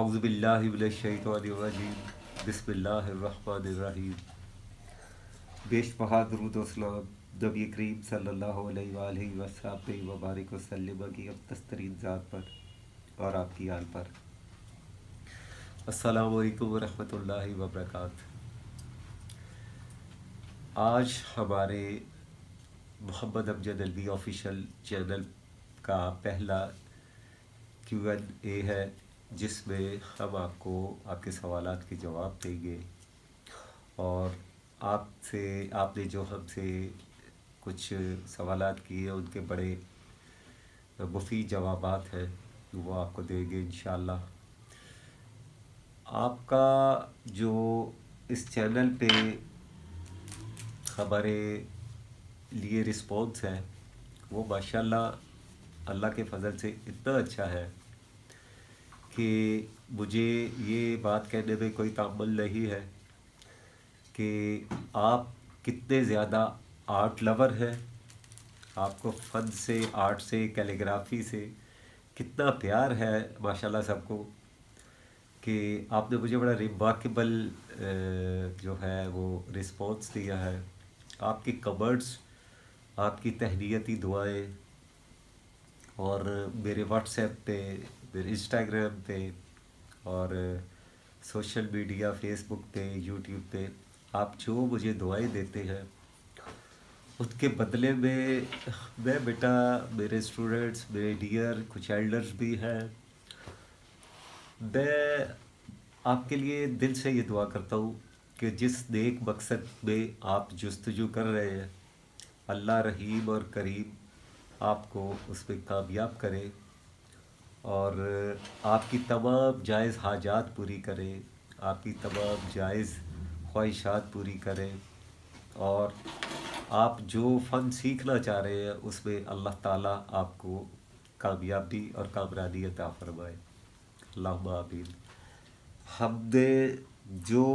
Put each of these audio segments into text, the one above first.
اعوذ باللہ من الشیطان الرجیم بسم اللہ الرحمن الرحیم. بیش بہا درود و سلام نبی کریم صلی اللہ علیہ وآلہ وسلم وبارک وسلم کی اقدس ترین ذات پر اور آپ کی آل پر. السلام علیکم ورحمۃ اللہ وبرکاتہ. آج ہمارے محمد امجد الوی آفیشیل چینل کا پہلا کیو این اے ہے، جس میں ہم آپ کو آپ کے سوالات کے جواب دیں گے، اور آپ نے جو ہم سے کچھ سوالات کیے ان کے بڑے مفید جوابات ہیں، وہ آپ کو دیں گے انشاءاللہ. آپ کا جو اس چینل پہ ہمارے لیے رسپانس ہے وہ ماشاءاللہ اللہ کے فضل سے اتنا اچھا ہے کہ مجھے یہ بات کہنے میں کوئی تعمل نہیں ہے کہ آپ کتنے زیادہ آرٹ لور ہیں. آپ کو فن سے، آرٹ سے، کیلیگرافی سے کتنا پیار ہے ماشاءاللہ سب کو، کہ آپ نے مجھے بڑا ریمارکیبل جو ہے وہ رسپانس دیا ہے. آپ کی کمنٹس، آپ کی تہنیتی دعائیں، اور میرے واٹس ایپ پہ، میرے انسٹاگرام پہ، اور سوشل میڈیا فیس بک پہ، یوٹیوب پہ آپ جو مجھے دعائیں دیتے ہیں، اس کے بدلے میں بیٹا، میرے اسٹوڈنٹس، میرے ڈیئر کچھ ایلڈرز بھی ہیں، میں آپ کے لیے دل سے یہ دعا کرتا ہوں کہ جس نیک مقصد میں آپ جستجو کر رہے ہیں، اللہ رحیم اور کریم آپ کو اس پہ کامیاب کرے، اور آپ کی تمام جائز حاجات پوری کرے، آپ کی تمام جائز خواہشات پوری کرے، اور آپ جو فن سیکھنا چاہ رہے ہیں اس میں اللہ تعالیٰ آپ کو کامیابی اور کامرانی عطا فرمائے. اللہم آمین. ہم نے جو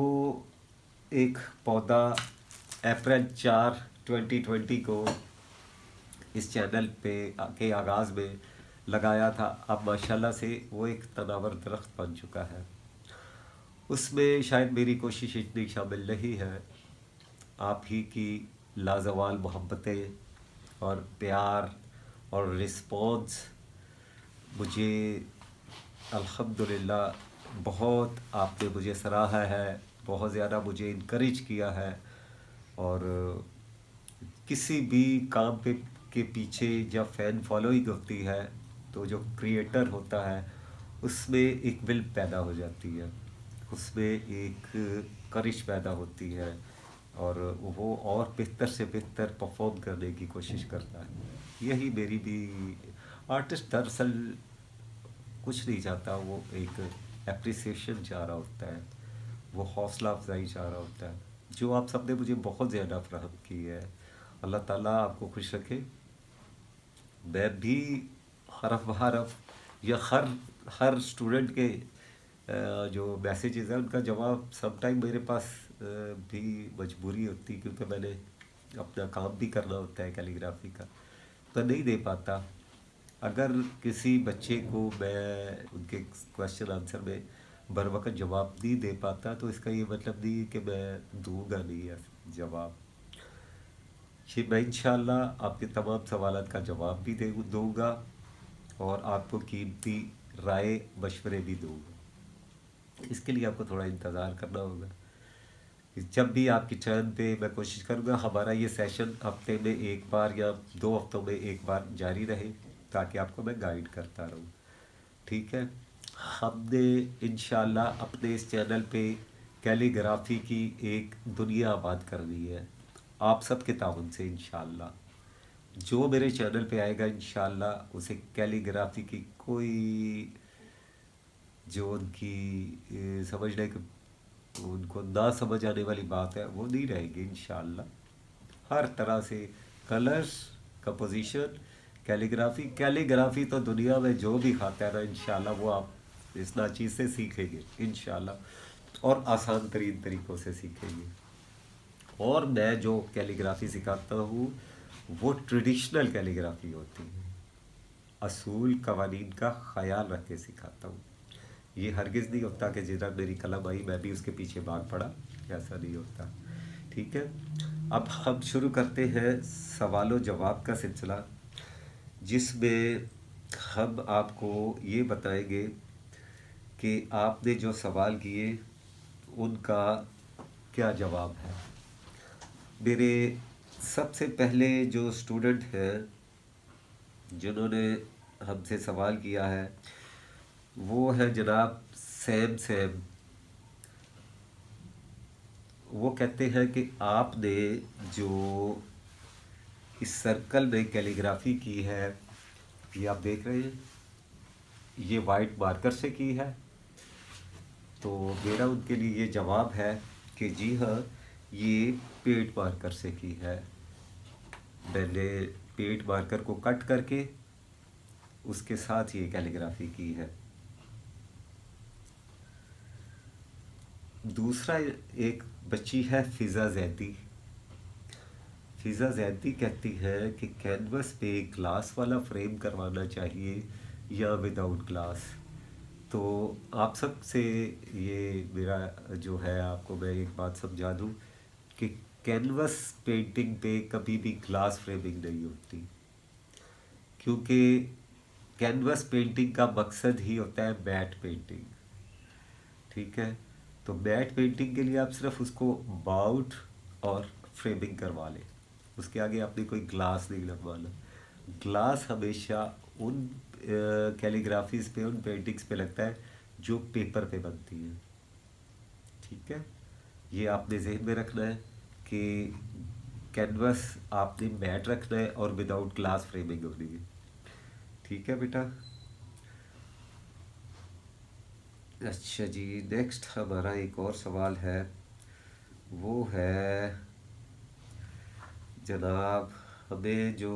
ایک پودا اپریل 4 2020 کو اس چینل پہ کے آغاز میں لگایا تھا، اب ماشاءاللہ سے وہ ایک تناور درخت بن چکا ہے. اس میں شاید میری کوشش اتنی شامل نہیں ہے، آپ ہی کی لازوال محبتیں اور پیار اور رسپانس مجھے الحمدللہ بہت، آپ نے مجھے سراہا ہے، بہت زیادہ مجھے انکریج کیا ہے. اور کسی بھی کام کے پیچھے جب فین فالوئنگ ہوتی ہے تو جو کریٹر ہوتا ہے اس میں ایک ول پیدا ہو جاتی ہے، اس میں ایک کرش پیدا ہوتی ہے، اور وہ اور بہتر سے بہتر پرفارم کرنے کی کوشش کرتا ہے. یہی میری بھی، آرٹسٹ دراصل کچھ نہیں چاہتا، وہ ایک اپریسیشن چاہ رہا ہوتا ہے، وہ حوصلہ افزائی چاہ رہا ہوتا ہے، جو آپ سب نے مجھے بہت زیادہ فراہم کی ہے. اللہ تعالیٰ آپ کو خوش رکھے. میں بھی حرف بحرف یا ہر اسٹوڈنٹ کے جو میسیجز ہیں ان کا جواب سم ٹائم میرے پاس بھی مجبوری ہوتی، کیونکہ میں نے اپنا کام بھی کرنا ہوتا ہے کیلیگرافی کا، تو نہیں دے پاتا. اگر کسی بچے کو میں ان کے کویشچن آنسر میں بر وقت جواب نہیں دے پاتا تو اس کا یہ مطلب نہیں کہ میں دوں گا نہیں ہے جواب. میں انشاءاللہ آپ کے تمام سوالات کا جواب بھی دوں گا، اور آپ کو قیمتی رائے مشورے بھی دوں گا. اس کے لیے آپ کو تھوڑا انتظار کرنا ہوگا. جب بھی آپ کی ٹرن پہ میں کوشش کروں گا ہمارا یہ سیشن ہفتے میں ایک بار یا 2 ہفتوں میں ایک بار جاری رہے، تاکہ آپ کو میں گائیڈ کرتا رہوں. ٹھیک ہے. ہم نے انشاءاللہ اپنے اس چینل پہ کیلیگرافی کی ایک دنیا آباد کرنی ہے، آپ سب کے تعاون سے انشاءاللہ. جو میرے چینل پہ آئے گا انشاءاللہ اسے کیلیگرافی کی کوئی جو ان کی سمجھنے کے ان کو نہ سمجھ آنے والی بات ہے وہ نہیں رہے گی انشاءاللہ. ہر طرح سے کلرز، کمپوزیشن، کیلیگرافی تو دنیا میں جو بھی کھاتا ہے نا انشاءاللہ وہ آپ اس ناچیز سے سیکھیں گے انشاءاللہ، اور آسان ترین طریقوں سے سیکھیں گے. اور میں جو کیلیگرافی سکھاتا ہوں وہ ٹریڈیشنل کیلیگرافی ہوتی ہے، اصول قوانین کا خیال رکھ کے سکھاتا ہوں. یہ ہرگز نہیں ہوتا کہ جدھر میری قلم آئی میں بھی اس کے پیچھے بھاگ پڑا، ایسا نہیں ہوتا. ٹھیک ہے، اب ہم شروع کرتے ہیں سوال و جواب کا سلسلہ، جس میں ہم آپ کو یہ بتائیں گے کہ آپ نے جو سوال کیے ان کا کیا جواب ہے. میرے سب سے پہلے جو اسٹوڈنٹ ہیں جنہوں نے ہم سے سوال کیا ہے وہ ہے جناب سیم. وہ کہتے ہیں کہ آپ نے جو اس سرکل میں کیلیگرافی کی ہے، یہ آپ دیکھ رہے ہیں، یہ وائٹ مارکر سے کی ہے. تو میرا ان کے لیے یہ جواب ہے کہ جی ہاں، یہ پیٹ مارکر سے کی ہے. میں نے پیٹ مارکر کو کٹ کر کے اس کے ساتھ یہ کیلیگرافی کی ہے. دوسرا ایک بچی ہے فضا زیدی. فضا زیدی کہتی ہے کہ کینوس پہ گلاس والا فریم کروانا چاہیے یا وداؤٹ گلاس. تو آپ سب سے یہ میرا جو ہے، آپ کو میں ایک بات سمجھا دوں کہ کینوس پینٹنگ پہ کبھی بھی گلاس فریمنگ نہیں ہوتی، کیونکہ کینوس پینٹنگ کا مقصد ہی ہوتا ہے میٹ پینٹنگ. ٹھیک ہے، تو میٹ پینٹنگ کے لیے آپ صرف اس کو باؤٹ اور فریمنگ کروا لیں، اس کے آگے آپ نے کوئی گلاس نہیں لگوانا. گلاس ہمیشہ ان کیلیگرافیز پہ، ان پینٹنگز پہ لگتا ہے جو پیپر پہ بنتی ہیں. ٹھیک ہے، یہ آپ نے ذہن میں رکھنا ہے کہ کینوس آپ نے میٹ رکھنا ہے اور وداؤٹ گلاس فریمنگ ہونی ہے. ٹھیک ہے بیٹا. اچھا جی، نیکسٹ ہمارا ایک اور سوال ہے، وہ ہے جناب ہمیں جو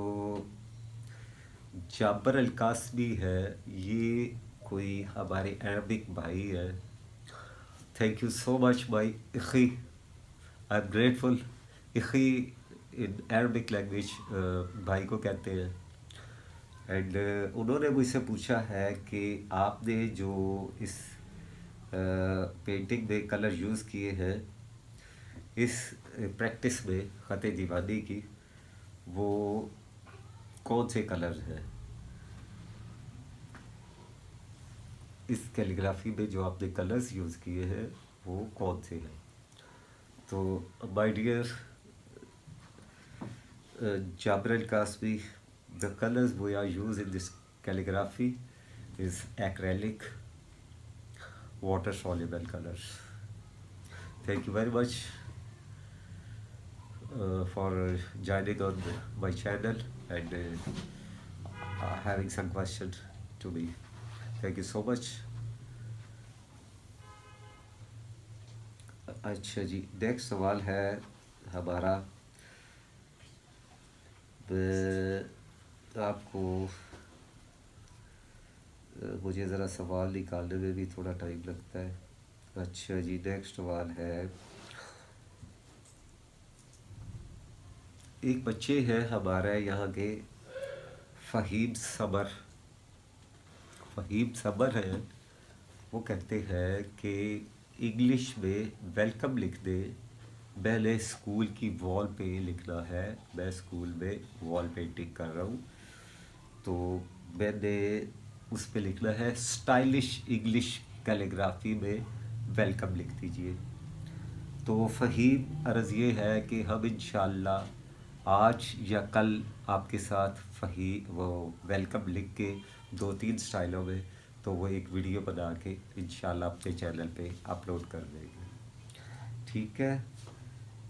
جابر القاسمی ہے، یہ کوئی ہمارے عربک بھائی ہے. Thank you so much my اخی، آئی ایم گریٹفل. اخی ان عربک لینگویج بھائی کو کہتے ہیں. اینڈ انہوں نے مجھ سے پوچھا ہے کہ آپ نے جو اس پینٹنگ میں کلر یوز کیے ہیں اس پریکٹس میں خط دیوانی کی، وہ کون سے کلر ہیں؟ اس کیلیگرافی میں جو آپ نے کلرز یوز کیے ہیں وہ کون سے ہیں؟ تو my dear Jabir Al-Qasmi, the colors we are used in this calligraphy is acrylic, water soluble colors. Thank you very much for joining on my channel and having some questions to me. Thank you so much. اچھا جی، next سوال ہے ہمارا. آپ کو مجھے ذرا سوال نکالنے میں بھی تھوڑا ٹائم لگتا ہے. اچھا جی، نیکسٹ سوال ہے، ایک بچے ہیں ہمارے یہاں کے فہیم صبر ہیں. وہ کہتے ہیں کہ انگلش میں ویلکم لکھ دیں، میں نے اسکول کی وال پہ لکھنا ہے، میں اسکول میں وال پینٹنگ کر رہا ہوں، تو میں نے اس پہ لکھنا ہے اسٹائلش انگلش کیلیگرافی میں ویلکم لکھ دیجئے. تو فہیم، عرض یہ ہے کہ ہم انشاءاللہ آج یا کل آپ کے ساتھ وہ ویلکم لکھ کے 2-3 سٹائلوں میں تو وہ ایک ویڈیو بنا کے انشاءاللہ اپنے چینل پہ اپلوڈ کر دیں گے. ٹھیک ہے،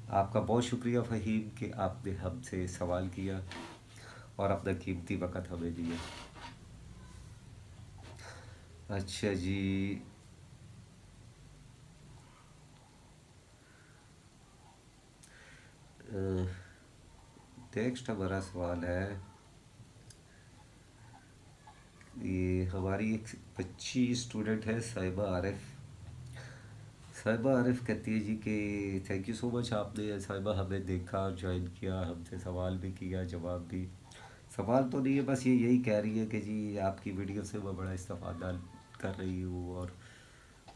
آپ کا بہت شکریہ فہیم کہ آپ نے ہم سے سوال کیا اور اپنا قیمتی وقت ہمیں دیا. اچھا جی، نیکسٹ ہمارا سوال ہے، یہ ہماری ایک بچی اسٹوڈنٹ ہے صاحبہ عارف کہتی ہے جی کہ تھینک یو سو مچ، آپ نے صاحبہ ہمیں دیکھا، جوائن کیا، ہم سے سوال بھی کیا، جواب بھی. سوال تو نہیں ہے، بس یہی کہہ رہی ہے کہ جی آپ کی ویڈیو سے میں بڑا استفادہ کر رہی ہوں اور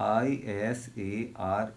ISARAH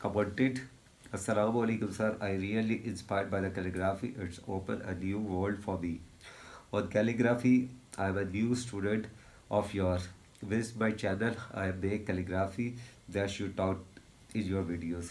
commented, Assalamu alaikum sir, I really inspired by the calligraphy, it's opened a new world for me. On calligraphy I am a new student of yours. Visit my channel, I make calligraphy that you taught in your videos.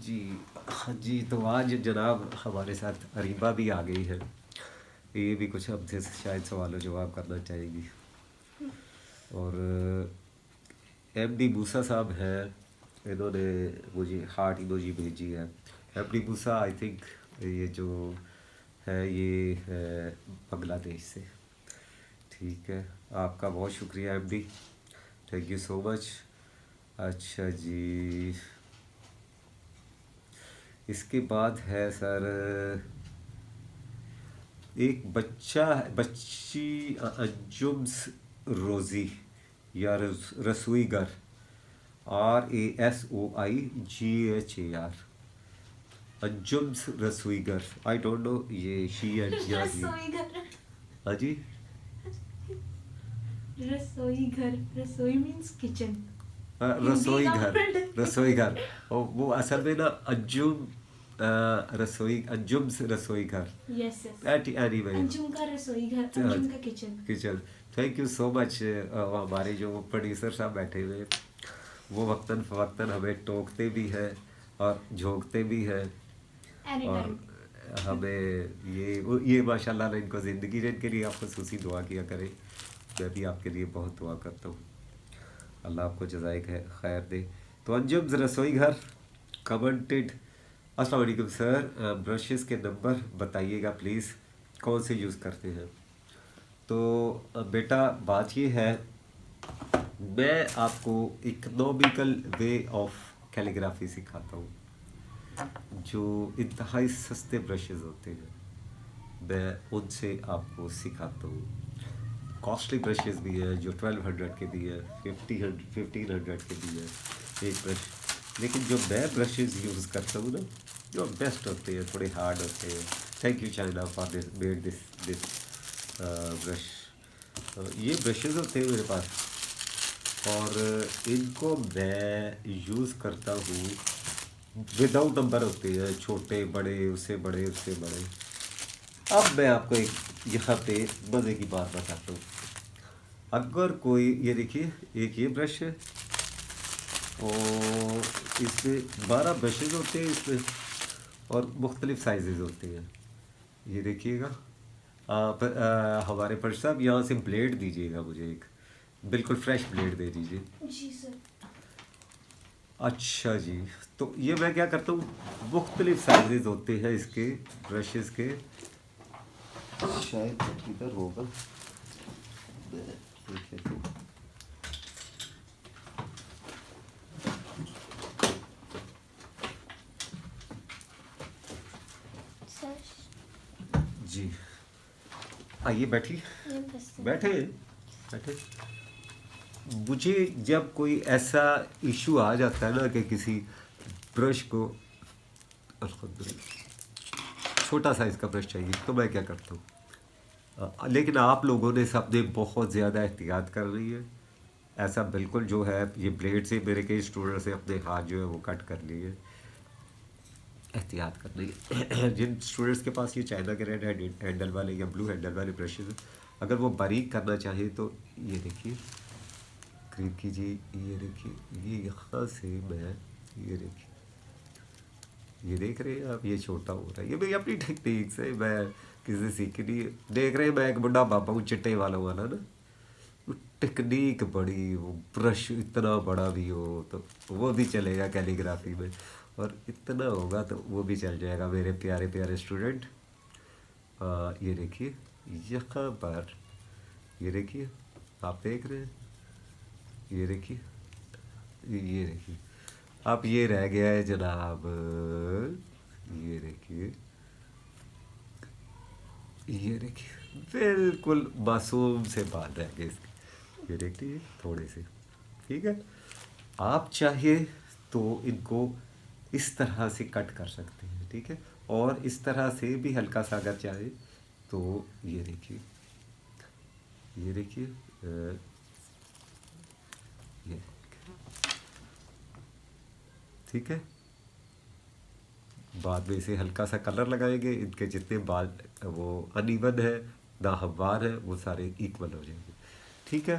جی ہاں جی، تو آج جناب ہمارے ساتھ اریبہ بھی آ گئی ہے، یہ بھی کچھ ہم سے شاید سوال و جواب کرنا چاہے گی. اور ایم ڈی موسیٰ صاحب ہیں، انہوں نے مجھے ہارٹ ایموجی بھیجی ہے. M D Musa I think یہ جو ہے یہ ہے بنگلہ دیش سے. ٹھیک ہے، آپ کا بہت شکریہ M D, thank you so much. اچھا جی، اس کے بعد ہے سر ایک بچی انجمس روزی یا رسوئی گر، RASOIGHAR، انجمس رسوئی گر. آئی ڈونٹ نو یہ شی اینڈ یا ہی. رسوئی گھر، ہاں جی، رسوئی گھر، رسوئی مینس کچن. رسوئی گھر، رسوئی گھر. وہ اصل میں نا انجم انجمس رسوئی گھر. یس یس، اینی وے، انجم کا رسوئی گھر، انجم کا kitchen. Kitchen. Thank you so much. ہمارے جو پروڈیوسر صاحب بیٹھے ہوئے وہ وقتاً فوقتاً ہمیں ٹوکتے بھی ہیں اور جھونکتے بھی ہیں، اینی اور ٹائم. ہمیں یہ ماشاء اللہ ان کو زندگی دے، ان کے لیے آپ خصوصی دعا کیا کریں. میں بھی آپ کے لیے بہت دعا کرتا ہوں، اللہ آپ کو جزائے خیر دے. تو انجمز رسوئی گھر کمنٹڈ. السلام علیکم سر، برشز کے نمبر بتائیے گا پلیز، کون سے یوز کرتے ہیں؟ تو بیٹا بات یہ ہے، میں آپ کو اکنامیکل وے آف کیلیگرافی سکھاتا ہوں. جو انتہائی سستے برشز ہوتے ہیں میں ان سے آپ کو سکھاتا ہوں. کاسٹلی برشز بھی ہیں جو 1200 کے بھی ہیں، 1500 کے بھی ہیں ایک برش. لیکن جو میں برشز یوز کرتا ہوں نا، جو بیسٹ ہوتے ہیں، تھوڑے ہارڈ ہوتے ہیں. Thank you China for this made this brush. یہ برشز ہوتے ہیں میرے پاس، اور ان کو میں یوز کرتا ہوں وداؤٹ نمبر ہوتے ہیں، چھوٹے بڑے، اس سے بڑے، اس سے بڑے. اب میں آپ کو ایک یہاں پہ مزے کی بات بتاتا ہوں. اگر کوئی، یہ دیکھیے ایک یہ برش ہے، اور اس میں 12 برشز ہوتے ہیں اس میں، اور مختلف سائزز ہوتے ہیں. یہ دیکھیے گا آپ. ہمارے پر صاحب یہاں سے بلیڈ دیجیے گا مجھے، ایک بالکل فریش بلیڈ دے دیجیے. جی سر. اچھا جی، تو یہ میں کیا کرتا ہوں، مختلف سائزز ہوتے ہیں اس کے برشز کے. شاید ادھر ہوگا، سر جی آئیے بیٹھیے، یہ بس بیٹھے بیٹھے. مجھے جب کوئی ایسا ایشو آ جاتا ہے نا کہ کسی برش کو چھوٹا سائز کا برش چاہیے، تو میں کیا کرتا ہوں. لیکن آپ لوگوں نے سب نے بہت زیادہ احتیاط کر رہی ہے. ایسا بالکل جو ہے یہ بلیڈ سے میرے کئی اسٹوڈنٹ سے اپنے ہاتھ جو ہے وہ کٹ کر لیے. احتیاط کرنی ہے. جن اسٹوڈنٹس کے پاس یہ چائنا کے ریڈ ہینڈل والے یا بلو ہینڈل والے برشز ہیں، اگر وہ باریک کرنا چاہے تو یہ دیکھیے، قریب کیجیے، یہ دیکھیے، یہ یہاں سے میں، یہ دیکھیے، یہ دیکھ رہے ہیں آپ، یہ چھوٹا ہو رہا ہے. یہ میری اپنی ٹیکنیک سے، میں کسی سیکھ نہیں دیکھ رہے ہیں. میں ایک بڑا بابا ہوں چٹے والا نا، وہ ٹیکنیک بڑی، وہ برش اتنا بڑا بھی ہو تو وہ بھی چلے گا کیلیگرافی میں، اور اتنا ہوگا تو وہ بھی چل جائے گا میرے پیارے پیارے اسٹوڈنٹ. یہ دیکھیے یہاں پر، یہ دیکھیے، آپ دیکھ رہے ہیں، یہ دیکھیے، یہ دیکھیے. اب یہ رہ گیا ہے جناب، یہ دیکھیے، یہ دیکھیے، بالکل معصوم سے بات رہ گئی اس کی. یہ دیکھیے تھوڑے سے، ٹھیک ہے. آپ چاہیے تو ان کو اس طرح سے کٹ کر سکتے ہیں، ٹھیک ہے، اور اس طرح سے بھی ہلکا سا اگر چاہے تو. یہ دیکھیے، یہ دیکھیے، یہ ٹھیک ہے. بعد میں اسے ہلکا سا کلر لگائیں گے، ان کے جتنے بال وہ ان ایون ہے، ناہموار ہے، وہ سارے ایکول ہو جائیں گے. ٹھیک ہے.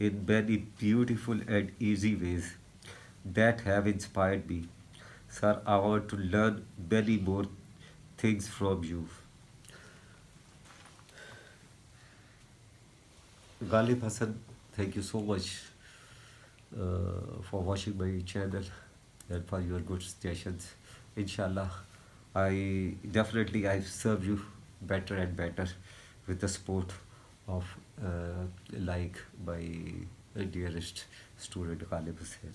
in many beautiful and easy ways that have inspired me. Sir, I want to learn many more things from you. Ghalib Hassan, thank you so much for watching my channel and for your good suggestions. Inshallah, I serve you better and better with the support of like my dearest student Ghalib Hussain.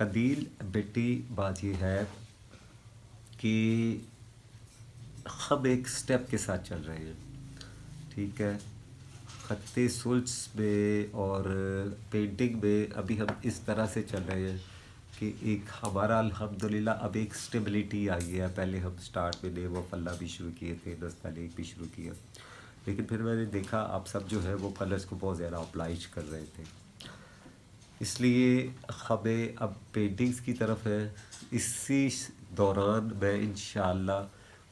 Qandeel بیٹی بات یہ ہے کہ ہم ایک step کے ساتھ چل رہے ہیں، ٹھیک ہے. خط سلس میں اور پینٹنگ میں ابھی ہم اس طرح سے چل رہے ہیں کہ ایک ہمارا الحمدللہ اب ایک اسٹیبلٹی آئی ہے. پہلے ہم سٹارٹ میں نیو آف اللہ بھی شروع کیے تھے، نستعلیق بھی شروع کیا، لیکن پھر میں نے دیکھا آپ سب جو ہے وہ کلرز کو بہت زیادہ اپلائش کر رہے تھے، اس لیے ہمیں اب پینٹنگز کی طرف ہے. اسی دوران میں انشاءاللہ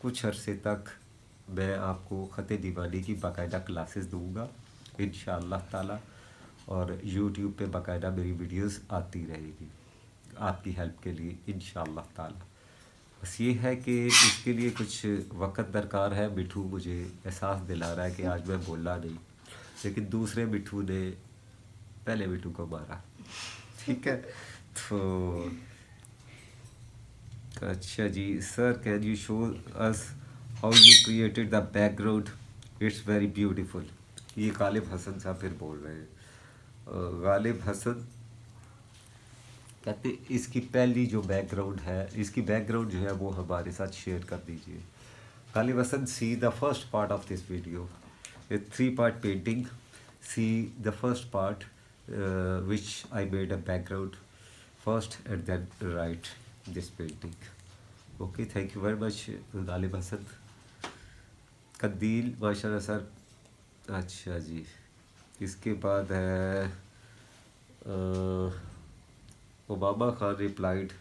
کچھ عرصے تک میں آپ کو خط دیوانی کی باقاعدہ کلاسز دوں گا انشاءاللہ تعالی، اور یوٹیوب پہ باقاعدہ میری ویڈیوز آتی رہے گی آپ کی ہیلپ کے لیے انشاءاللہ تعالی. بس یہ ہے کہ اس کے لیے کچھ وقت درکار ہے. مٹھو مجھے احساس دلا رہا ہے کہ آج میں بولا نہیں، لیکن دوسرے مٹھو نے پہلے مٹھو کو مارا، ٹھیک ہے. تو اچھا جی sir, can you show us how you created the background, it's very beautiful. یہ غالب حسن صاحب پھر بول رہے ہیں. غالب حسن کہتے اس کی پہلی جو بیک گراؤنڈ ہے، اس کی بیک گراؤنڈ جو ہے وہ ہمارے ساتھ شیئر کر دیجیے. Ghalib Hasan, see the first part of this video, a 3-part painting. See the first part which I made a background first and then write this painting. Okay, thank you very much غالب حسن. قندیل ماشاء اللہ سر. اچھا جی، اس کے بعد ہے Obama Khan replied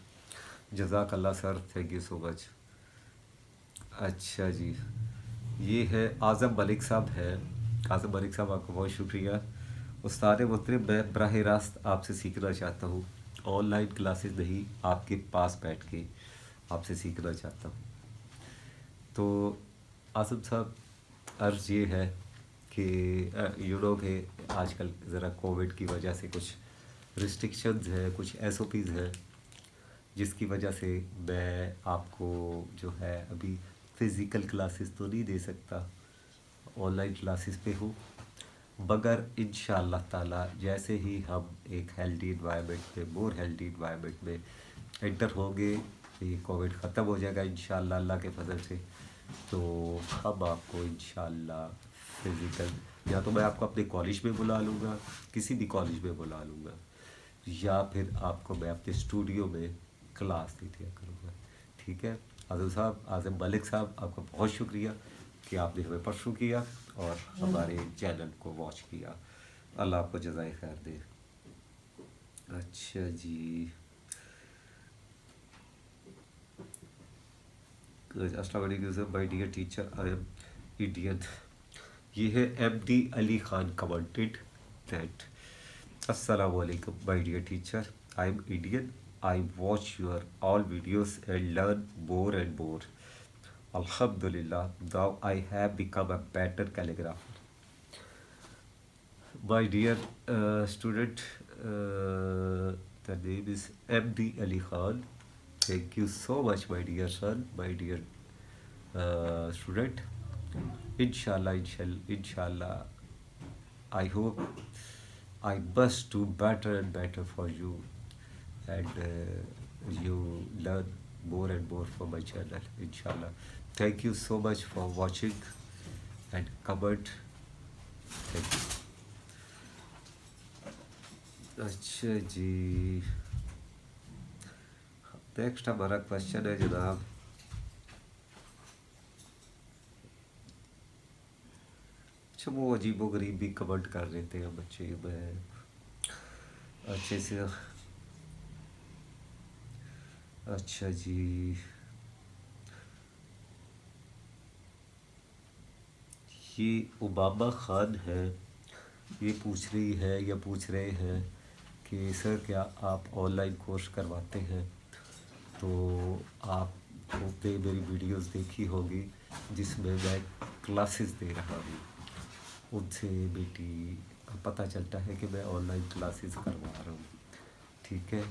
جزاک اللہ سر، thank you so much. اچھا جی، یہ ہے اعظم ملک صاحب ہے. اعظم ملک صاحب آپ کا بہت شکریہ. استاد محترم، میں براہ راست آپ سے سیکھنا چاہتا ہوں، آن لائن کلاسز نہیں، آپ کے پاس بیٹھ کے آپ سے سیکھنا چاہتا ہوں. تو اعظم صاحب، عرض یہ ہے کہ کہ آج کل ذرا کووڈ کی وجہ سے کچھ ریسٹرکشنز ہیں، کچھ ایس او پیز ہیں، جس کی وجہ سے میں آپ کو جو ہے ابھی فزیکل کلاسز تو نہیں دے سکتا، آن لائن کلاسز پہ ہوں. مگر انشاءاللہ تعالی جیسے ہی ہم ایک ہیلدی انوائرمنٹ میں، مور ہیلدی انوائرمنٹ میں انٹر ہوں گے، یہ کووڈ ختم ہو جائے گا انشاءاللہ اللہ کے فضل سے، تو ہم آپ کو انشاءاللہ فزیکل، یا تو میں آپ کو اپنے کالج میں بلا لوں گا، کسی بھی کالج میں بلا لوں گا، یا پھر آپ کو میں اپنے اسٹوڈیو میں کلاس دے دیا کروں گا. ٹھیک ہے اعظم صاحب، اعظم ملک صاحب، آپ کا بہت شکریہ کہ آپ نے ہمیں پرسوں کیا اور ہمارے چینل کو واچ کیا. اللہ آپ کو جزائے خیر دے. اچھا جی، السلام علیکم sir, my dear teacher I am Indian. یہ ہے M D Ali Khan commented that السلام علیکم my dear teacher, I am Indian. I watch your all videos and learn more and more. Alhamdulillah, now I have become a better calligrapher. My dear student, the name is MD Ali Khan. Thank you so much, my dear son, my dear student. Inshallah, I hope I must do better and better for you, and you learn more and more from my channel, inshallah. Thank you so much for watching and comment. Thank you. اچھا جی، next ہمارا question ہے جناب، اچھا وہ عجیب و غریب بھی کمنٹ کر لیتے ہیں بچے. میں اچھے سے، اچھا جی، یہ اوباما خان ہے، یہ پوچھ رہی ہے یا پوچھ رہے ہیں کہ سر کیا آپ آن لائن کورس کرواتے ہیں؟ تو آپ نے میری ویڈیوز دیکھی ہوگی جس میں میں کلاسز دے رہا ہوں، ان سے بیٹی پتہ چلتا ہے کہ میں آن لائن کلاسز کروا رہا ہوں. ٹھیک ہے،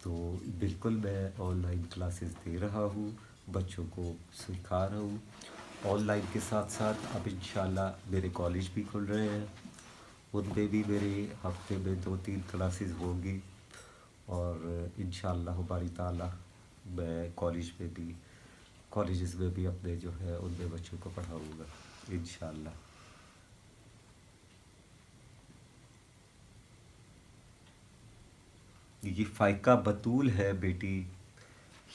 تو بالکل میں آن لائن کلاسز دے رہا ہوں، بچوں کو سکھا رہا ہوں. آن لائن کے ساتھ ساتھ اب انشاءاللہ میرے کالج بھی کھل رہے ہیں، ان میں بھی میرے ہفتے میں 2-3 کلاسز ہوں گی، اور انشاءاللہ باری تعالیٰ میں کالجز میں بھی اپنے جو ہے ان میں بچوں کو پڑھاؤں گا انشاءاللہ. یہ فائقہ بطول ہے بیٹی،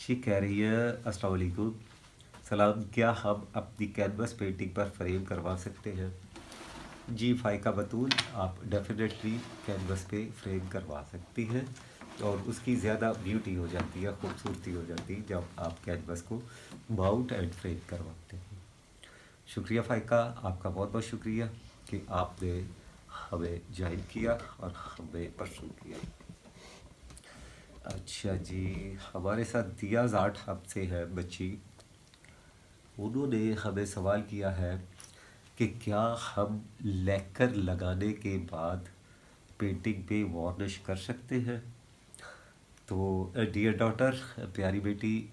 یہ کہہ رہی ہے السلام علیکم سلام، کیا ہم اپنی کینوس پینٹنگ پر فریم کروا سکتے ہیں؟ جی فائقہ بطول، آپ ڈیفینیٹلی کینوس پہ فریم کروا سکتی ہیں، اور اس کی زیادہ بیوٹی ہو جاتی ہے، خوبصورتی ہو جاتی ہے جب آپ کینوس کو ماؤنٹ اینڈ فریم کرواتے ہیں. شکریہ فائقہ، آپ کا بہت بہت شکریہ کہ آپ نے ہمیں جوائن کیا اور ہمیں پرسو کیا. اچھا جی، ہمارے ساتھ دیاز آرٹ ہب سے ہے بچی، انہوں نے ہمیں سوال کیا ہے کہ کیا ہم لیکر لگانے کے بعد پینٹنگ پہ وارنش کر سکتے ہیں؟ تو ڈیئر ڈاٹر، پیاری بیٹی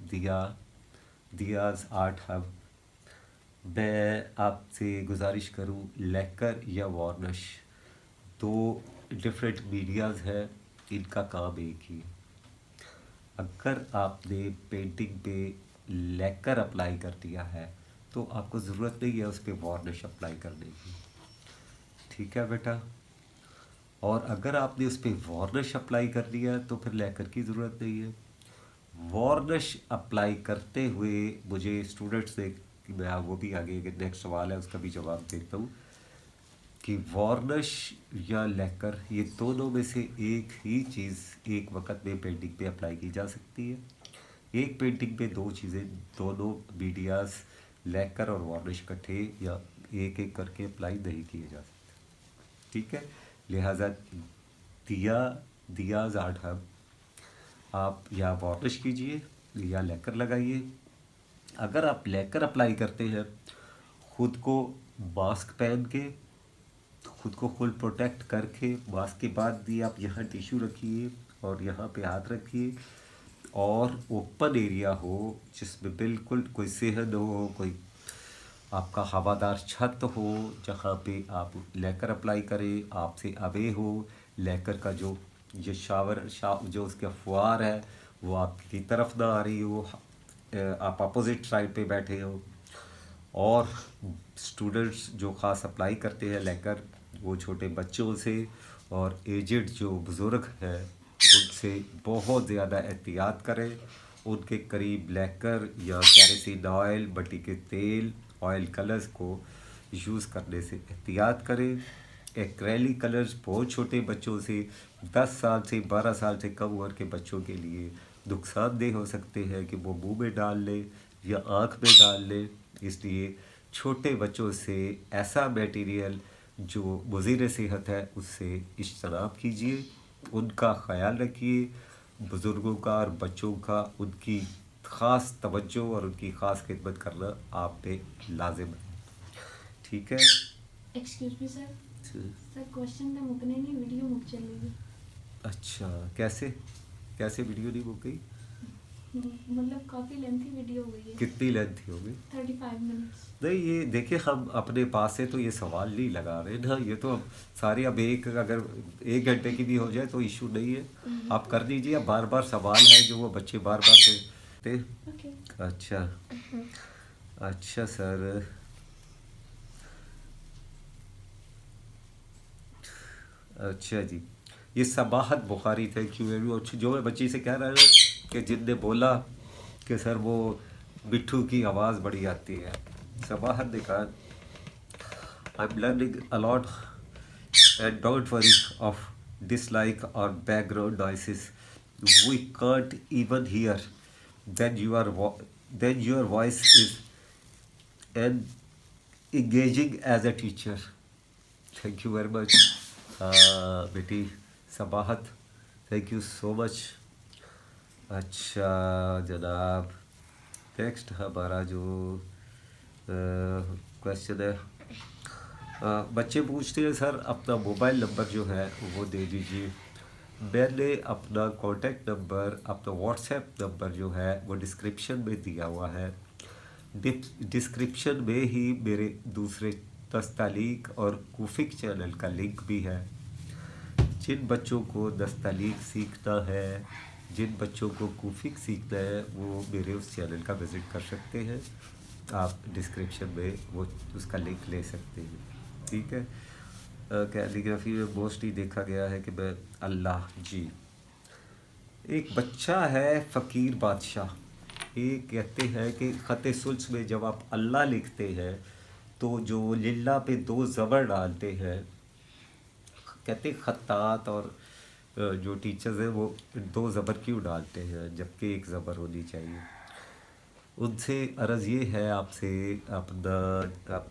دیاز آرٹ ہب، میں آپ سے گزارش کروں، لیکر یا وارنش دو ڈفرینٹ میڈیاز ہیں، ان کا کام ایک ہی ہے. اگر آپ نے پینٹنگ پہ لیکر اپلائی کر دیا ہے تو آپ کو ضرورت نہیں ہے اس پہ وارنش اپلائی کرنے کی، ٹھیک ہے بیٹا؟ اور اگر آپ نے اس پہ وارنش اپلائی کر دیا تو پھر لیکر کی ضرورت نہیں ہے. وارنش اپلائی کرتے ہوئے مجھے اسٹوڈنٹس سے، میں وہ بھی آگے نیکسٹ سوال ہے اس کا بھی جواب دیتا ہوں، کہ وارنش یا لیکر یہ دونوں میں سے ایک ہی چیز ایک وقت میں پینٹنگ پہ اپلائی کی جا سکتی ہے. ایک پینٹنگ پہ دو چیزیں، دونوں میڈیاز لیکر اور وارنش اکٹھے یا ایک ایک کر کے اپلائی نہیں کیے جا سکتے، ٹھیک ہے؟ لہٰذا دیاز آرٹ ہب، آپ یا وارنش کیجئے یا لیکر لگائیے. اگر آپ لیکر اپلائی کرتے ہیں، خود کو ماسک پہن کے، خود کو فل پروٹیکٹ کر کے، ماسک کے بعد بھی آپ یہاں ٹیشو رکھیے اور یہاں پہ ہاتھ رکھیے، اور اوپن ایریا ہو جس میں بالکل کوئی صحن ہو، کوئی آپ کا ہوادار چھت ہو جہاں پہ آپ لیکر اپلائی کریں، آپ سے اوے ہو لیکر کا جو یہ جو اس کا فوار ہے وہ آپ کی طرف نہ آ رہی ہو، آپ اپوزٹ سائڈ پہ بیٹھے ہو. اور اسٹوڈنٹس جو خاص اپلائی کرتے ہیں لیکر، وہ چھوٹے بچوں سے اور ایجڈ جو بزرگ ہیں ان سے بہت زیادہ احتیاط کریں. ان کے قریب لیکر یا کیروسین آئل، مٹی کے تیل، آئل کلرز کو یوز کرنے سے احتیاط کریں. ایکریلک کلرز بہت چھوٹے بچوں سے، 10 سال سے 12 سال سے کم عمر کے بچوں کے لیے نقصان دہ ہو سکتے ہیں کہ وہ منہ میں ڈال لیں یا آنکھ میں ڈال لیں. اس لیے چھوٹے بچوں سے ایسا میٹیریل جو مضر صحت ہے اس سے اجتناب کیجیے، ان کا خیال رکھیے. بزرگوں کا اور بچوں کا ان کی خاص توجہ اور ان کی خاص خدمت کرنا آپ پہ لازم ہے، ٹھیک ہے؟ ایکسکیوز می سر، سر کوشچن تو مکنے نہیں، ویڈیو مک چل رہی ہے. اچھا، کیسے ویڈیو نہیں ہو گئی؟ مطلب کافی لینتھی ویڈیو ہو گئی ہے. کتنی لینتھی ہو گئی؟ 35 منٹس. نہیں، یہ دیکھیں ہم اپنے پاس سے تو یہ سوال نہیں لگا رہے نا، یہ تو ساری اب اگر 1 گھنٹے کی بھی ہو جائے تو ایشو نہیں ہے. آپ کر دیجیے، اب بار بار سوال ہے جو وہ بچے بار بار سے. اوکے. اچھا سر، اچھا جی، یہ سباحت بخاری تھینک یو ویری مچ. جو میں بچی سے کہہ رہا ہوں کہ جن نے بولا کہ سر وہ مٹھو کی آواز بڑی آتی ہے، سباحت نے کہا I am learning allot and don't worry of dislike or background noises we can't even hear, then your voice is engaging as a teacher. Thank you very much. بیٹی سباحت، تھینک یو سو مچ. اچھا جناب، next ہمارا جو question ہے، بچے پوچھتے ہیں سر اپنا موبائل نمبر جو ہے وہ دے دیجیے. میں نے اپنا کانٹیکٹ نمبر، اپنا واٹس ایپ نمبر جو ہے وہ ڈسکرپشن میں دیا ہوا ہے. ڈسکرپشن میں ہی میرے دوسرے تستعلیق اور کوفک چینل کا لنک بھی ہے. جن بچوں کو نستعلیق سیکھنا ہے، جن بچوں کو کوفک سیکھنا ہے، وہ میرے اس چینل کا وزٹ کر سکتے ہیں. آپ ڈسکرپشن میں وہ اس کا لنک لے سکتے ہیں. ٹھیک ہے. کیلیگرافی میں موسٹلی دیکھا گیا ہے کہ میں اللہ جی. ایک بچہ ہے فقیر بادشاہ، یہ کہتے ہیں کہ خط سلس میں جب آپ اللہ لکھتے ہیں تو جو للہ پہ 2 زبر ڈالتے ہیں، کہتے ہیں خطاط اور جو ٹیچرز ہیں وہ 2 زبر کیوں ڈالتے ہیں جبکہ 1 زبر ہونی چاہیے. ان سے عرض یہ ہے آپ سے، آپ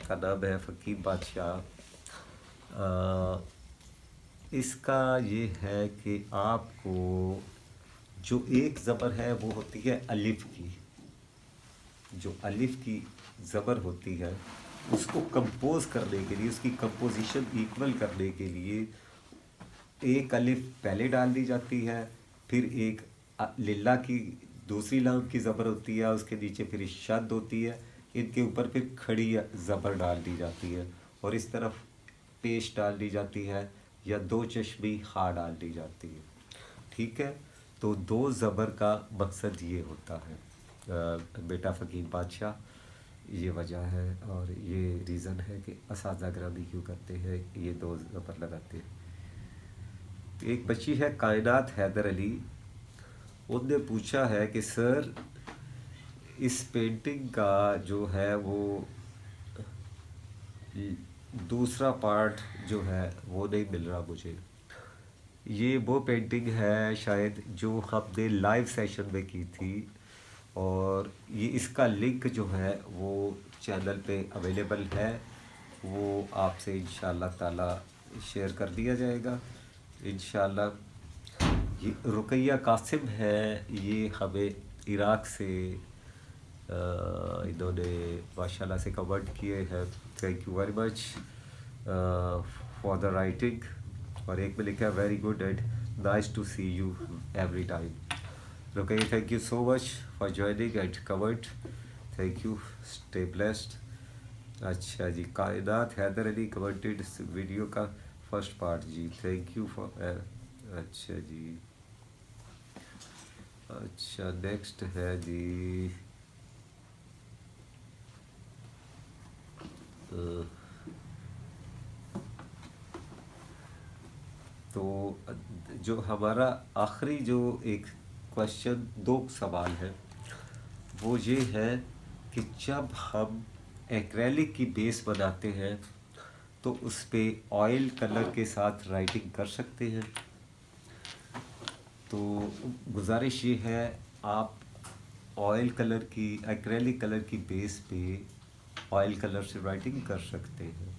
کا نام ہے فقیر بادشاہ، اس کا یہ ہے کہ آپ کو جو 1 زبر ہے وہ ہوتی ہے الف کی. جو الف کی زبر ہوتی ہے اس کو کمپوز کرنے کے لیے، اس کی کمپوزیشن ایکول کرنے کے لیے 1 الف پہلے ڈال دی جاتی ہے، پھر 1 للہ کی دوسری لام کی زبر ہوتی ہے، اس کے نیچے پھر شد ہوتی ہے، ان کے اوپر پھر کھڑی زبر ڈال دی جاتی ہے، اور اس طرف پیش ڈال دی جاتی ہے یا 2 چشمی خا ڈال دی جاتی ہے. ٹھیک ہے. تو 2 زبر کا مقصد یہ ہوتا ہے بیٹا فقیر بادشاہ. یہ وجہ ہے اور یہ ریزن ہے کہ اساتذہ گرامی کیوں کرتے ہیں یہ 2 زبر لگاتے ہیں. ایک بچی ہے کائنات حیدر علی، ان نے پوچھا ہے کہ سر اس پینٹنگ کا جو ہے وہ دوسرا پارٹ جو ہے وہ نہیں مل رہا مجھے. یہ وہ پینٹنگ ہے شاید جو ہم نے لائیو سیشن میں کی تھی، اور یہ اس کا لنک جو ہے وہ چینل پہ اویلیبل ہے، وہ آپ سے انشاءاللہ تعالی شیئر کر دیا جائے گا انشاءاللہ. یہ رقیہ قاسم ہے، یہ ہمیں عراق سے انہوں نے ماشاءاللہ سے کمنٹ کیے ہیں. Thank you very much for the writing. اور ایک میں لکھا ہے very good and nice to see you every time. Ruqayya thank you so much for joining and comment. Thank you, stay blessed. اچھا جی، کائنات حیدر علی کمنٹڈ ویڈیو کا فرسٹ پارٹ. جی thank you for. اچھا جی، اچھا نیکسٹ ہے جی تو جو ہمارا آخری جو ایک کوشچن 2 سوال ہے وہ یہ ہے کہ جب ہم ایکریلک کی بیس بناتے ہیں تو اس پہ آئل کلر کے ساتھ رائٹنگ کر سکتے ہیں. تو گزارش یہ ہے آپ آئل کلر کی، ایکریلک کلر کی بیس پہ آئل کلر سے رائٹنگ کر سکتے ہیں.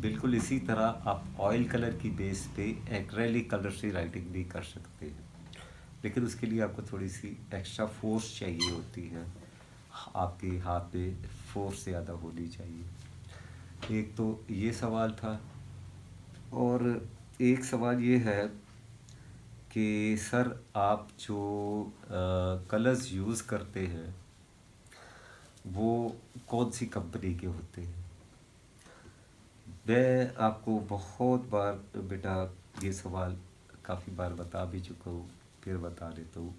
بالکل اسی طرح آپ آئل کلر کی بیس پہ ایکریلک کلر سے رائٹنگ بھی کر سکتے ہیں، لیکن اس کے لیے آپ کو تھوڑی سی ایکسٹرا فورس چاہیے ہوتی ہے، آپ کے ہاتھ میں فورس زیادہ ہونی چاہیے. ایک تو یہ سوال تھا، اور ایک سوال یہ ہے کہ سر آپ جو کلرز یوز کرتے ہیں وہ کون سی کمپنی کے ہوتے ہیں؟ میں آپ کو بہت بار بیٹا یہ سوال کافی بار بتا بھی چکا ہوں، پھر بتا دیتا ہوں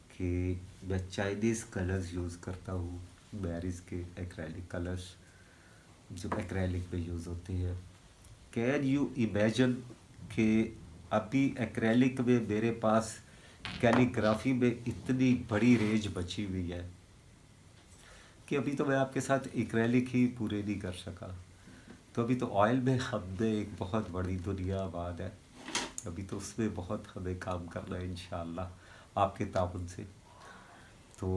کہ میں چائنیز کلرز یوز کرتا ہوں، میریز کے ایکریلک کلرز جو ایکریلک میں یوز ہوتے ہیں. کین یو امیجن کہ ابھی ایکریلک میں میرے پاس کیلیگرافی میں اتنی بڑی رینج بچی ہوئی ہے کہ ابھی تو میں آپ کے ساتھ ایکریلک ہی پورے نہیں کر سکا. تو ابھی تو آئل میں ہم نے ایک بہت بڑی دنیا آباد ہے، ابھی تو اس میں بہت ہمیں کام کرنا ہے انشاءاللہ آپ کے تعاون سے. تو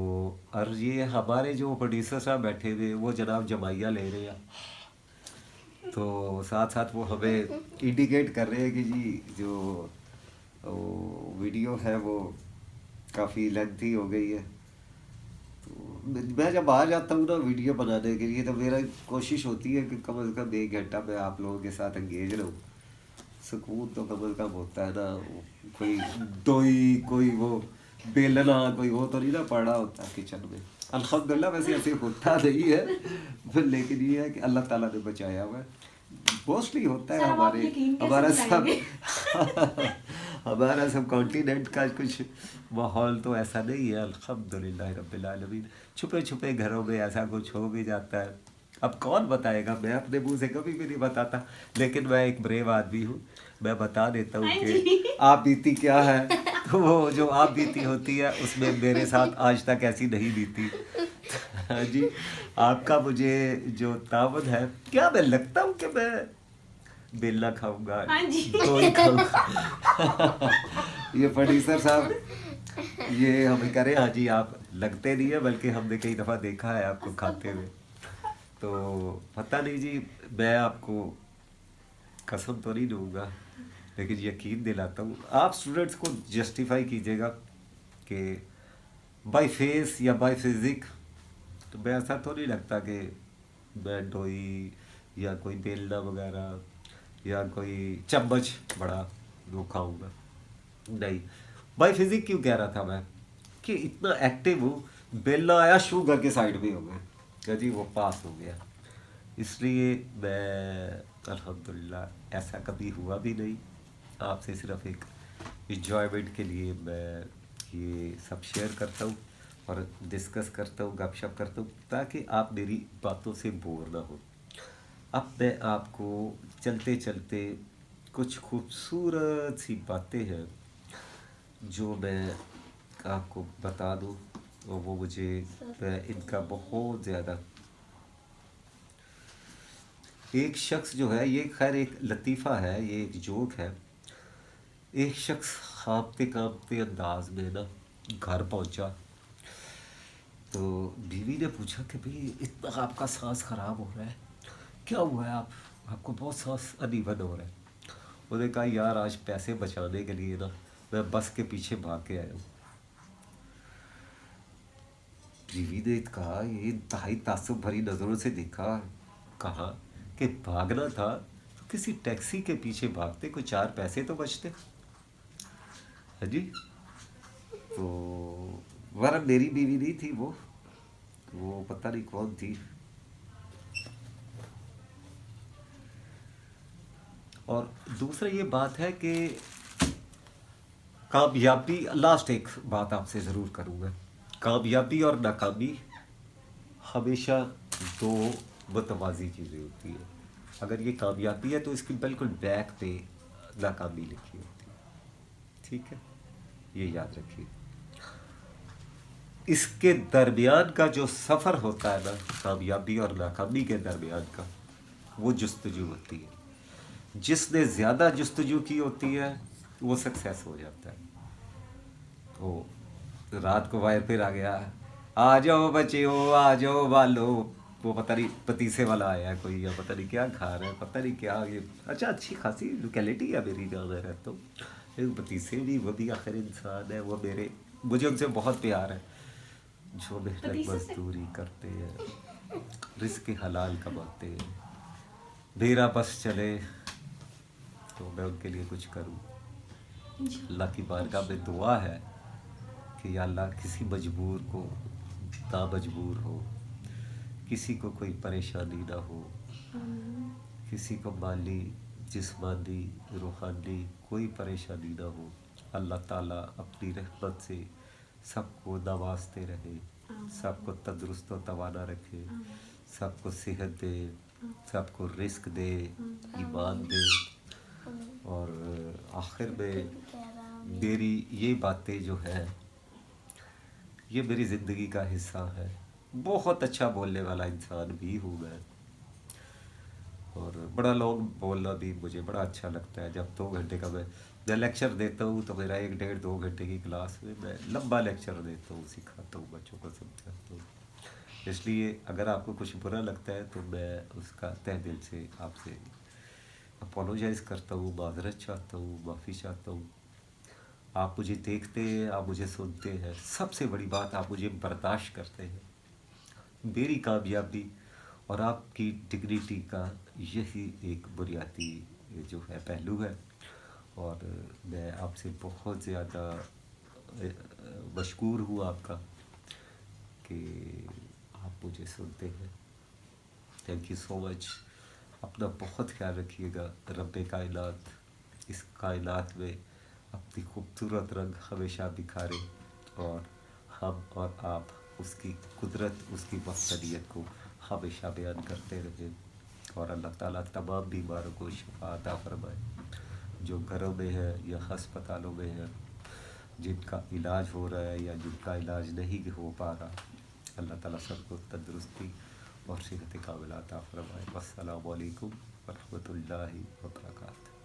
عرض یہ ہمارے جو پروڈیوسر صاحب بیٹھے ہوئے وہ جناب جمائیہ لے رہے ہیں، تو ساتھ ساتھ وہ ہمیں انڈیکیٹ کر رہے ہیں کہ جی جو ویڈیو ہے وہ کافی لینتھی ہو گئی ہے. تو میں جب آ جاتا ہوں نا ویڈیو بنانے کے لیے تو میرا کوشش ہوتی ہے کہ کم از کم 1 گھنٹہ میں آپ لوگوں کے ساتھ انگیج رہوں. سکون تو کم از کم ہوتا ہے نا، کوئی دوئی کوئی وہ بیلنا کوئی وہ تو نہیں نا پڑا ہوتا کچن میں. الحمدللہ ویسے ایسے ہوتا نہیں ہے، لیکن یہ ہے کہ اللہ تعالیٰ نے بچایا ہوا ہے. موسٹلی ہوتا ہے سر، اب آپ ہمارے یقین کیسے ہمارا سب دلائیں ہمارا سب کانٹیننٹ کا کچھ ماحول تو ایسا نہیں ہے، الحمدللہ رب العالمین. چھپے چھپے گھروں میں ایسا کچھ ہو بھی جاتا ہے. اب کون بتائے گا، میں اپنے منہ سے کبھی بھی نہیں بتاتا، لیکن میں ایک بریو آدمی ہوں، میں بتا دیتا ہوں ہاں کہ جی. آپ بیتی کیا ہے. تو وہ جو آپ بیتی ہوتی ہے اس میں میرے ساتھ آج تک ایسی نہیں بیتی. ہاں جی، آپ کا مجھے جو تعاون ہے، کیا میں لگتا ہوں کہ میں بیلنا کھاؤں گا، ہاں جی. کوئی کھاؤں گا. یہ پروڈیوسر صاحب یہ ہمیں کرے، ہاں جی آپ لگتے نہیں ہیں، بلکہ ہم نے کئی دفعہ دیکھا ہے آپ کو کھاتے ہوئے. تو پتہ نہیں جی، میں آپ کو قسم تو نہیں دوں گا، لیکن یقین دلاتا ہوں. آپ اسٹوڈنٹس کو جسٹیفائی کیجیے گا کہ بائی فیس یا بائی فزک تو میں ایسا تو نہیں لگتا کہ میں ڈوئی یا کوئی بیلنا وغیرہ یا کوئی چمچ بڑا وہ کھاؤں گا. نہیں، بائی فزک کیوں کہہ رہا تھا میں کہ اتنا ایکٹیو ہوں، بیلنا آیا شو گھر کے سائڈ میں ہو گیا کہ جی وہ پاس ہو گیا. اس لیے میں الحمدللہ ایسا کبھی ہوا بھی نہیں. آپ سے صرف ایک انجوائمنٹ کے لیے میں یہ سب شیئر کرتا ہوں اور ڈسکس کرتا ہوں، گپ شپ کرتا ہوں، تاکہ آپ میری باتوں سے بور نہ ہو. اب میں آپ کو چلتے چلتے کچھ خوبصورت سی باتیں ہیں جو میں آپ کو بتا دوں، اور وہ مجھے میں ان کا بہت زیادہ ایک شخص جو ہے، یہ خیر ایک لطیفہ ہے، یہ ایک جوک ہے. ایک شخص کانپتے کانپتے انداز میں نا گھر پہنچا تو بیوی نے پوچھا کہ بھئی اتنا آپ کا سانس خراب ہو رہا ہے، کیا ہوا ہے، آپ کو بہت سانس انیون ہو رہا ہے. انہوں نے کہا یار آج پیسے بچانے کے لیے نا میں بس کے پیچھے بھاگ کے آیا ہوں. بیوی نے کہا، یہ انتہائی تعصب بھری نظروں سے دیکھا، کہا کہ بھاگنا تھا تو کسی ٹیکسی کے پیچھے بھاگتے، کوئی 4 پیسے تو بچتے. ہاں جی. تو ورنہ میری بیوی نہیں تھی، وہ پتہ نہیں کون تھی. اور دوسرا یہ بات ہے کہ کامیابی، لاسٹ ایک بات آپ سے ضرور کروں گا. کامیابی اور ناکامی ہمیشہ دو متوازی چیزیں ہوتی ہیں. اگر یہ کامیابی ہے تو اس کی بالکل بیک پہ ناکامی لکھی ہوتی ہے. ٹھیک ہے، یہ یاد رکھیے. اس کے درمیان کا جو سفر ہوتا ہے نا، کامیابی اور ناکامی کے درمیان کا، وہ جستجو ہوتی ہے. جس نے زیادہ جستجو کی ہوتی ہے وہ سکسیس ہو جاتا ہے. تو رات کو وائر پھر آ گیا، آ جاؤ بچیو آ جاؤ والو، وہ پتہ نہیں پتیسے والا آیا ہے کوئی، یا پتہ نہیں کیا کھا رہا ہے، پتہ نہیں کیا. یہ اچھا اچھی خاصی لوکیلٹی ہے میری جہاں میں رہتا ہوں. پتیسے بھی، وہ بھی آخر انسان ہے. وہ مجھے ان سے بہت پیار ہے جو محنت پتیسے سے؟ مزدوری کرتے ہیں، رزق حلال کماتے ہیں. میرا بس چلے تو میں ان کے لیے کچھ کروں. اللہ کی بارگاہ میں دعا ہے کہ یا اللہ کسی مجبور کو نہ مجبور ہو، کسی کو کوئی پریشانی نہ ہو، کسی کو مالی، جسمانی، روحانی کوئی پریشانی نہ ہو. اللہ تعالیٰ اپنی رحمت سے سب کو نوازتے رہے، سب کو تندرست و توانا رکھے، سب کو صحت دے، سب کو رزق دے، ایمان دے. اور آخر میں میری یہ باتیں جو ہے یہ میری زندگی کا حصہ ہے. بہت اچھا بولنے والا انسان بھی ہوں میں، اور بڑا لانگ بولنا بھی مجھے بڑا اچھا لگتا ہے. جب 2 گھنٹے کا میں لیکچر دیتا ہوں تو میرا 1.5-2 گھنٹے کی کلاس میں میں لمبا لیکچر دیتا ہوں، سکھاتا ہوں، بچوں کو سمجھاتا ہوں. اس لیے اگر آپ کو کچھ برا لگتا ہے تو میں اس کا تہ دل سے آپ سے اپولوجائز کرتا ہوں، معذرت چاہتا ہوں، معافی چاہتا ہوں. آپ مجھے دیکھتے ہیں، آپ مجھے سنتے ہیں، سب سے بڑی بات آپ مجھے برداشت کرتے ہیں. میری کامیابی اور آپ کی ڈگنیٹی کا یہی ایک بنیادی جو ہے پہلو ہے. اور میں آپ سے بہت زیادہ مشکور ہوں آپ کا کہ آپ مجھے سنتے ہیں. تھینک یو سو مچ. اپنا بہت خیال رکھیے گا. رب کائنات اس کائنات میں اپنی خوبصورت رنگ ہمیشہ بکھارے اور ہم اور آپ اس کی قدرت اس کی وحدانیت کو ہمیشہ بیان کرتے رہیں. اور اللہ تعالیٰ تمام بیماروں کو شفا عطا فرمائے جو گھروں میں ہے یا ہسپتالوں میں ہے، جن کا علاج ہو رہا ہے یا جن کا علاج نہیں ہو پا رہا. اللہ تعالیٰ سب کو تندرستی اور صحت کاملہ عطا فرمائے. السلام علیکم ورحمۃ اللہ وبرکاتہ.